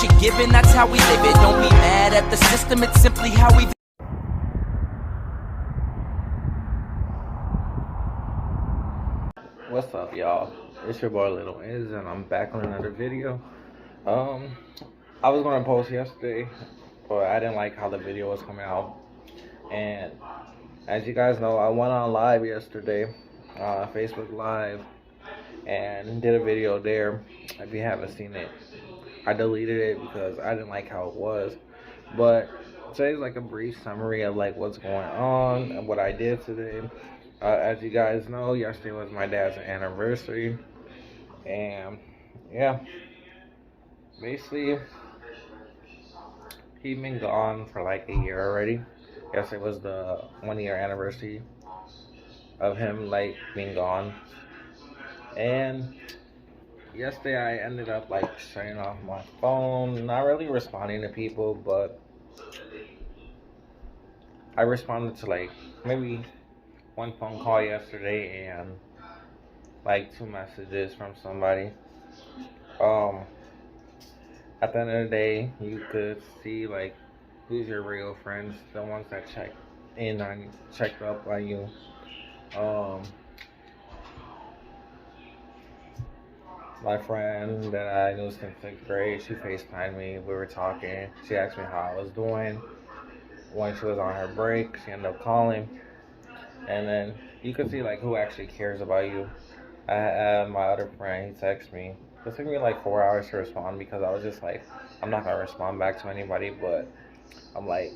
you're given, that's how we live it. Don't be mad at the system, it's simply how we. What's up, y'all? It's your boy Little Iz, and I'm back on another video. I was gonna post yesterday, but I didn't like how the video was coming out. And as you guys know, I went on live yesterday, Facebook Live, and did a video there. If you haven't seen it, I deleted it because I didn't like how it was. But today's like a brief summary of like what's going on and what I did today. As you guys know, yesterday was my dad's anniversary, and yeah, basically he's been gone for like a year already. Yesterday was the 1 year anniversary of him like being gone, and yesterday I ended up like shutting off my phone, not really responding to people, but I responded to like maybe one phone call yesterday and like 2 messages from somebody. Um, at the end of the day, you could see like who's your real friends, the ones that checked up on you. Um, my friend that I knew since 6th grade, she FaceTimed me. We were talking. She asked me how I was doing. When she was on her break, she ended up calling, and then you could see like who actually cares about you. I had my other friend, he texted me. It took me like 4 hours to respond because I was just like, I'm not gonna respond back to anybody, but I'm like,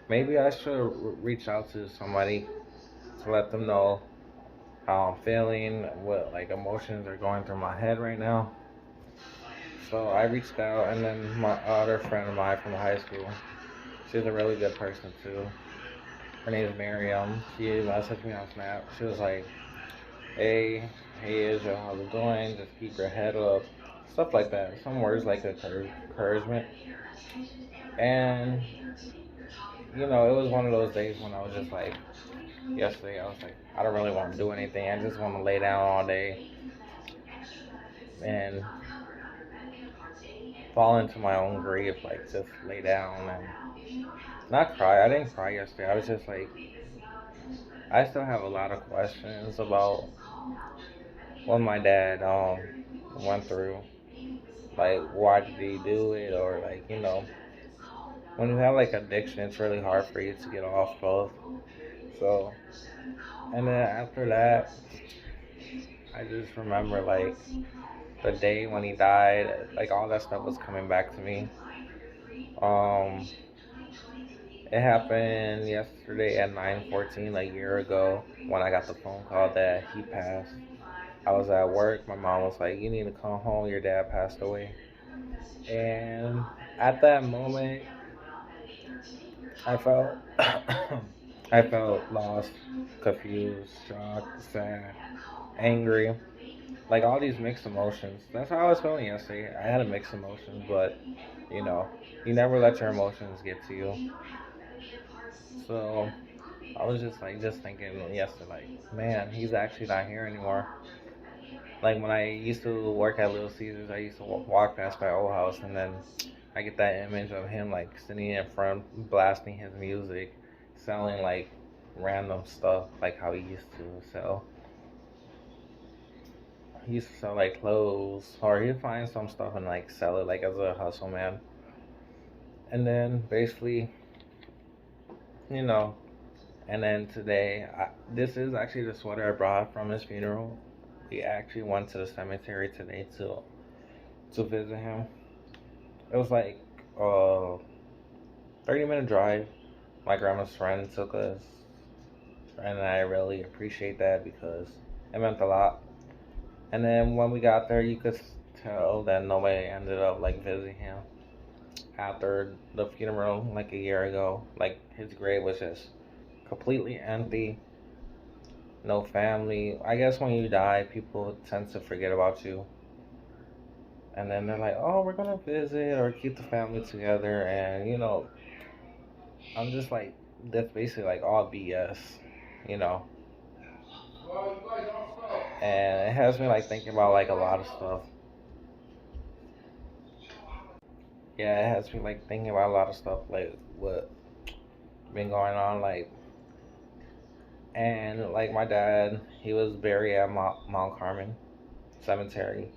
maybe I should reach out to somebody to let them know how I'm feeling, what like emotions are going through my head right now. So I reached out, and then my other friend of mine from high school, she's a really good person too. Her name is Miriam. She messaged me on Snap. She was like, hey Israel, how's it going? Just keep your head up. Stuff like that. Some words like encouragement. And, it was one of those days when I was just like, yesterday, I was like, I don't really want to do anything. I just want to lay down all day and fall into my own grief, like just lay down and not cry. I didn't cry yesterday. I was just like, I still have a lot of questions about what my dad went through. Like, why did he do it? Or like, when you have like addiction, it's really hard for you to get off of. So, and then after that, I just remember like the day when he died, like all that stuff was coming back to me. Um, it happened yesterday at 9:14, a year ago, when I got the phone call that he passed. I was at work. My mom was like, "You need to come home. Your dad passed away." And at that moment, I felt I felt lost, confused, shocked, sad, angry, like all these mixed emotions. That's how I was feeling yesterday. I had a mixed emotions, but you know, you never let your emotions get to you. So I was just like just thinking yesterday, like, man, he's actually not here anymore. Like when I used to work at Little Caesars, I used to walk past my old house, and then I get that image of him like sitting in front, blasting his music, selling like random stuff, like how he used to sell. He used to sell like clothes, or he'd find some stuff and like sell it like as a hustle man. And then basically, you know, and then today, this is actually the sweater I brought from his funeral. We actually went to the cemetery today to visit him. It was like a 30-minute drive. My grandma's friend took us, and I really appreciate that because it meant a lot. And then when we got there, you could tell that nobody ended up like visiting him after the funeral like a year ago. Like his grave was just completely empty, no family. I guess when you die, people tend to forget about you. And then they're like, oh, we're gonna visit or keep the family together. And, I'm just like, that's basically like all BS, you know? And it has me like thinking about like a lot of stuff. yeah, it has me like thinking about a lot of stuff, like what been going on, like, and like my dad, he was buried at Mount Carmel Cemetery.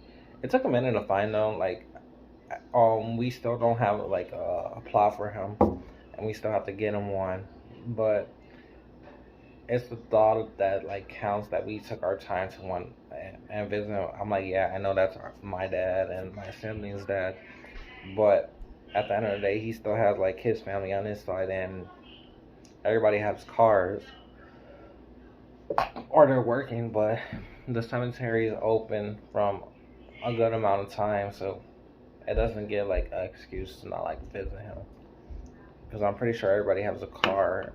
It took a minute to find him. Like, we still don't have like a plot for him, and we still have to get him one. But it's the thought that like counts, that we took our time to one and visit him. I'm like, yeah, I know that's my dad and my siblings' dad, but at the end of the day, he still has like his family on his side, and everybody has cars or they're working, but the cemetery is open from a good amount of time, so it doesn't give like an excuse to not like visit him. Because I'm pretty sure everybody has a car.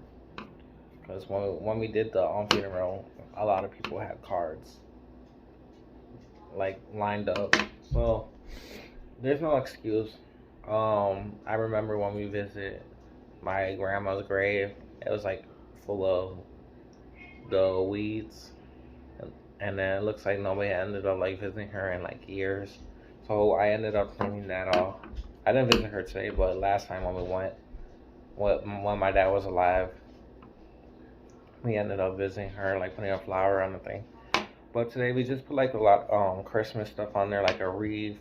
Because when we did the funeral, a lot of people had cards like lined up, so there's no excuse. I remember when we visit my grandma's grave, it was like full of the weeds, and then it looks like nobody ended up like visiting her in like years. So I ended up cleaning that off. I didn't visit her today, but last time when we went, when my dad was alive, we ended up visiting her, like putting a flower on the thing. But today we just put like a lot Christmas stuff on there, like a wreath,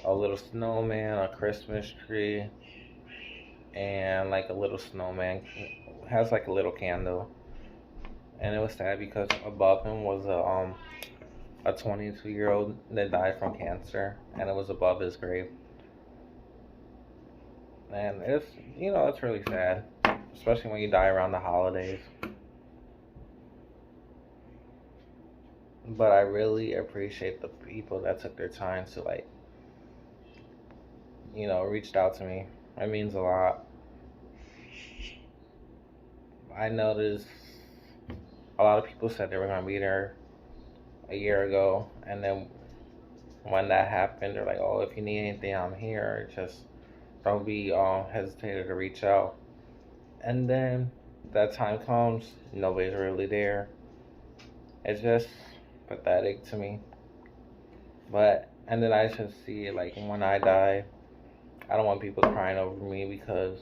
a little snowman, a Christmas tree, and like a little snowman. It has like a little candle. And it was sad because above him was a 22-year-old that died from cancer, and it was above his grave. And it's, it's really sad, especially when you die around the holidays. But I really appreciate the people that took their time to like, reached out to me. It means a lot. I noticed a lot of people said they were gonna be there a year ago, and then when that happened, they're like, "Oh, if you need anything, I'm here. Just don't be hesitated to reach out." And then that time comes, nobody's really there. It's just pathetic to me. But and then I just see it like when I die, I don't want people crying over me because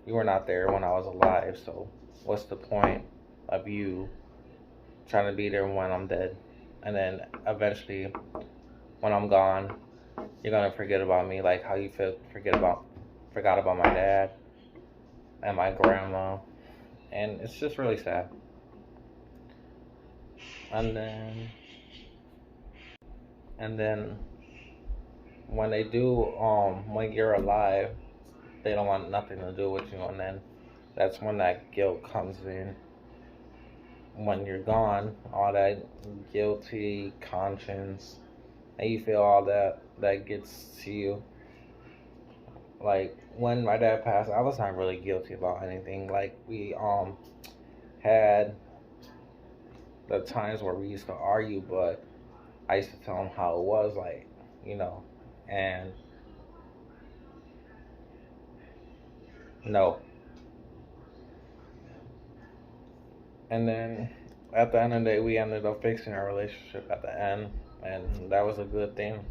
you were not there when I was alive. So what's the point of you trying to be there when I'm dead? And then eventually, when I'm gone, you're gonna forget about me, like how you forgot about my dad and my grandma, and it's just really sad. And then, and then when they do, when you're alive, they don't want nothing to do with you, and then that's when that guilt comes in. When you're gone, all that guilty conscience, and you feel all that gets to you. Like when my dad passed, I was not really guilty about anything. Like we had the times where we used to argue, but I used to tell him how it was, like, you know, and no. And then at the end of the day, we ended up fixing our relationship at the end, and that was a good thing.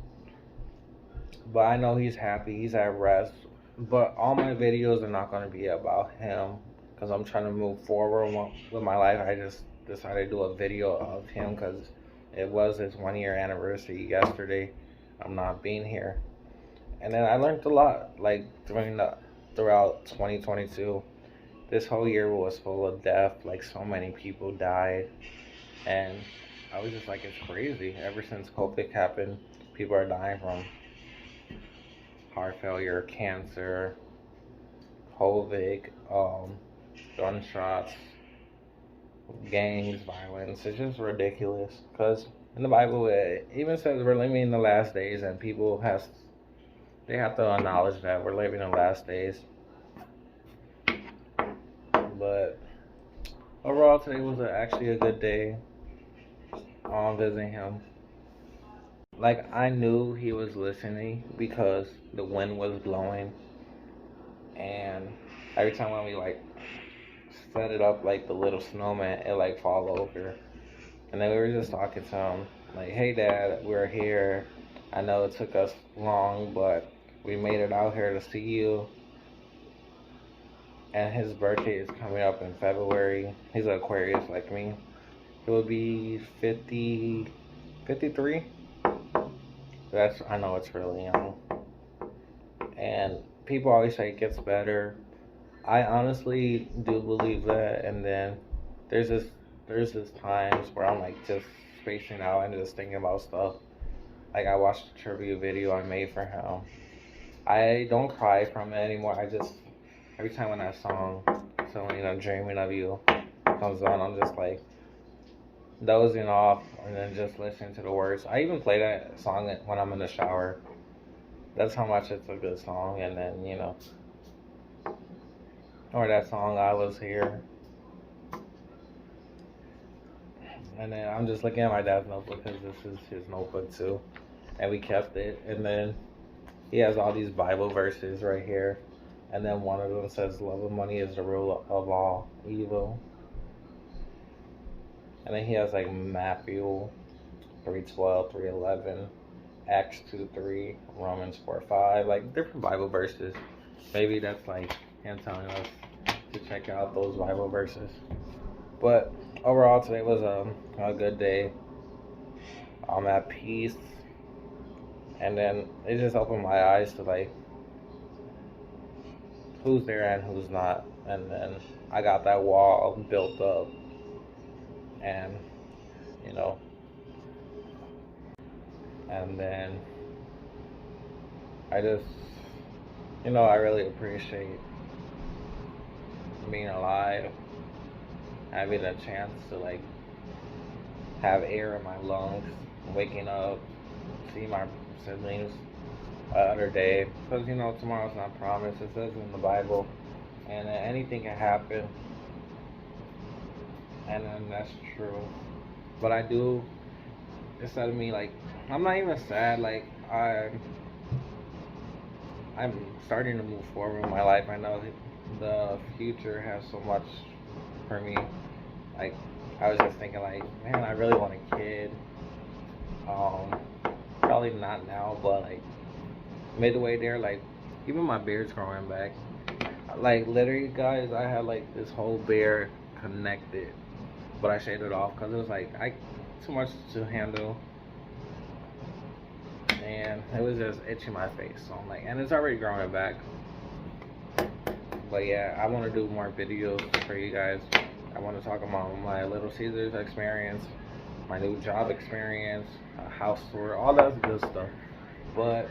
But I know he's happy, he's at rest. But all my videos are not going to be about him because I'm trying to move forward with my life. I just decided to do a video of him because it was his 1 year anniversary yesterday. I'm not being here. And then I learned a lot, like throughout 2022. This whole year was full of death. Like so many people died, and I was just like, it's crazy. Ever since COVID happened, people are dying from heart failure, cancer, COVID, gunshots, gangs, violence. It's just ridiculous. Because in the Bible, it even says we're living in the last days, and they have to acknowledge that we're living in the last days. But overall, today was actually a good day on visiting him. Like, I knew he was listening because the wind was blowing, and every time when we like set it up like the little snowman, it like fall over. And then we were just talking to him like, "Hey, Dad, we're here. I know it took us long, but we made it out here to see you. And his birthday is coming up in February. He's an Aquarius like me. He will be 50, 53. I know it's really young. And people always say it gets better. I honestly do believe that. And then there's this times where I'm like just spacing out and just thinking about stuff. Like I watched a tribute video I made for him. I don't cry from it anymore. I just, every time when that song, Selena, Dreaming of You, comes on, I'm just like dozing off and then just listening to the words. I even play that song when I'm in the shower. That's how much it's a good song. And then, you know, or that song, I Was Here. And then I'm just looking at my dad's notebook because this is his notebook too. And we kept it. And then he has all these Bible verses right here. And then one of them says, love of money is the rule of all evil. And then he has like Matthew 3:12, 3:11, Acts 2:3, Romans 4:5, like different Bible verses. Maybe that's like him telling us to check out those Bible verses. But overall, today was a good day. I'm at peace. And then it just opened my eyes to like who's there and who's not. And then I got that wall built up. And, you know, and then I just, you know, I really appreciate being alive, having a chance to like have air in my lungs, waking up, see my siblings another day, because you know tomorrow's not promised. It says in the Bible, and anything can happen, and then that's true. But I do, instead of me like, I'm not even sad. Like I'm starting to move forward in my life. I know the future has so much for me. Like I was just thinking like, man, I really want a kid. Probably not now, but like midway there, like even my beard's growing back. Like literally, guys, I had like this whole beard connected, but I shaved it off because it was like too much to handle, and it was just itching my face. So I'm like, and it's already growing back. But yeah, I want to do more videos for you guys. I want to talk about my Little Caesars experience, my new job experience, a house tour, all that good stuff. But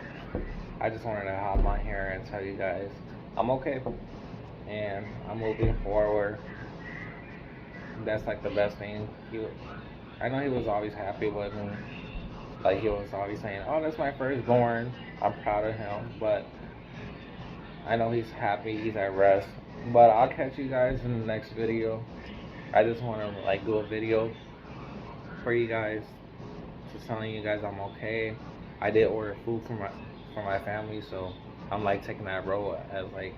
I just wanted to hop on here and tell you guys I'm okay and I'm moving forward. That's like the best thing. I know he was always happy with me. Like he was always saying, "Oh, that's my firstborn. I'm proud of him." But I know he's happy. He's at rest. But I'll catch you guys in the next video. I just want to like do a video for you guys, just telling you guys I'm okay. I did order food for my family, so I'm like taking that role as like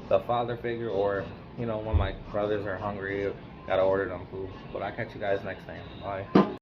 the father figure, or you know, when my brothers are hungry, gotta order them food. But I'll catch you guys next time. Bye.